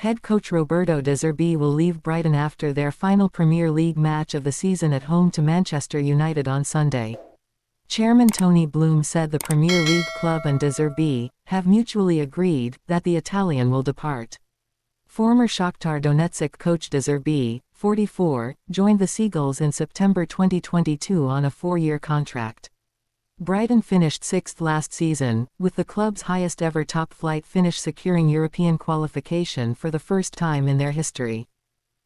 Head coach Roberto De Zerbi will leave Brighton after their final Premier League match of the season at home to Manchester United on Sunday. Chairman Tony Bloom said the Premier League club and De Zerbi have mutually agreed that the Italian will depart. Former Shakhtar Donetsk coach De Zerbi, 44, joined the Seagulls in September 2022 on a 4-year contract. Brighton finished 6th last season, with the club's highest-ever top-flight finish securing European qualification for the first time in their history.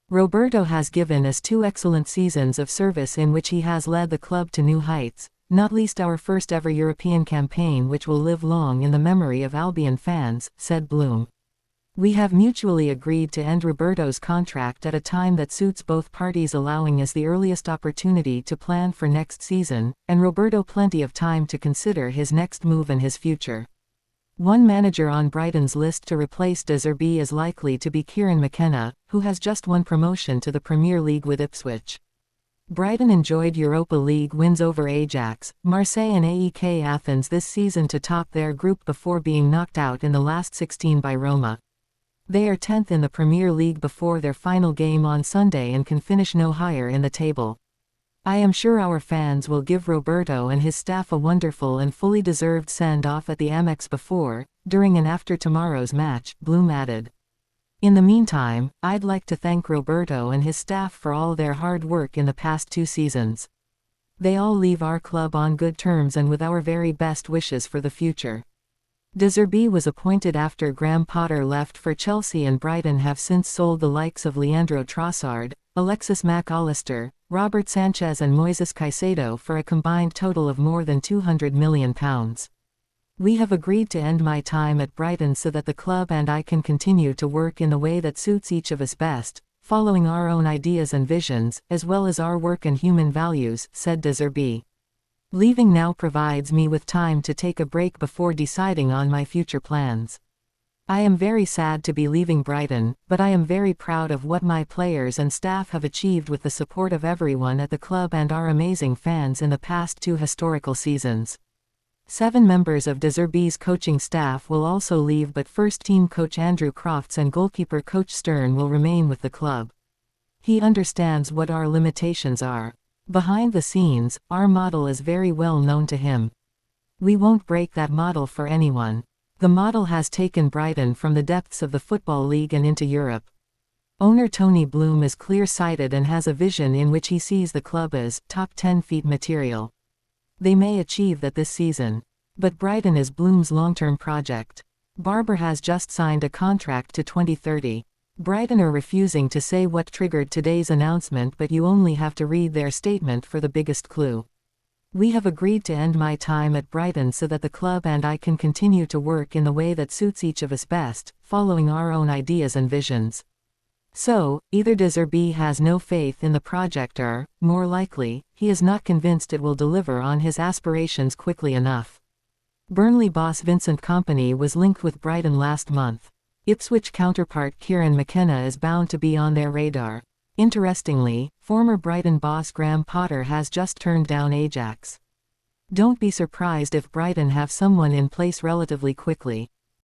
Roberto has given us 2 excellent seasons of service in which he has led the club to new heights, not least our first-ever European campaign which will live long in the memory of Albion fans, said Bloom. We have mutually agreed to end Roberto's contract at a time that suits both parties, allowing us the earliest opportunity to plan for next season, and Roberto plenty of time to consider his next move and his future. One manager on Brighton's list to replace De Zerbi is likely to be Kieran McKenna, who has just won promotion to the Premier League with Ipswich. Brighton enjoyed Europa League wins over Ajax, Marseille and AEK Athens this season to top their group before being knocked out in the last 16 by Roma. They are 10th in the Premier League before their final game on Sunday and can finish no higher in the table. I am sure our fans will give Roberto and his staff a wonderful and fully deserved send-off at the Amex before, during and after tomorrow's match, Bloom added. In the meantime, I'd like to thank Roberto and his staff for all their hard work in the past 2 seasons. They all leave our club on good terms and with our very best wishes for the future. De Zerbi was appointed after Graham Potter left for Chelsea, and Brighton have since sold the likes of Leandro Trossard, Alexis Mac Allister, Robert Sanchez and Moises Caicedo for a combined total of more than £200 million. We have agreed to end my time at Brighton so that the club and I can continue to work in the way that suits each of us best, following our own ideas and visions, as well as our work and human values, said De Zerbi. Leaving now provides me with time to take a break before deciding on my future plans. I am very sad to be leaving Brighton, but I am very proud of what my players and staff have achieved with the support of everyone at the club and our amazing fans in the past 2 historical seasons. 7 members of De Zerbi's coaching staff will also leave, but first-team coach Andrew Crofts and goalkeeper coach Stern will remain with the club. He understands what our limitations are. Behind the scenes, our model is very well known to him. We won't break that model for anyone. The model has taken Brighton from the depths of the Football League and into Europe. Owner Tony Bloom is clear-sighted and has a vision in which he sees the club as top 10 feet material. They may achieve that this season. But Brighton is Bloom's long-term project. Barber has just signed a contract to 2030. Brighton are refusing to say what triggered today's announcement, but you only have to read their statement for the biggest clue. We have agreed to end my time at Brighton so that the club and I can continue to work in the way that suits each of us best, following our own ideas and visions. So, either De Zerbi has no faith in the project or, more likely, he is not convinced it will deliver on his aspirations quickly enough. Burnley boss Vincent Kompany was linked with Brighton last month. Ipswich counterpart Kieran McKenna is bound to be on their radar. Interestingly, former Brighton boss Graham Potter has just turned down Ajax. Don't be surprised if Brighton have someone in place relatively quickly.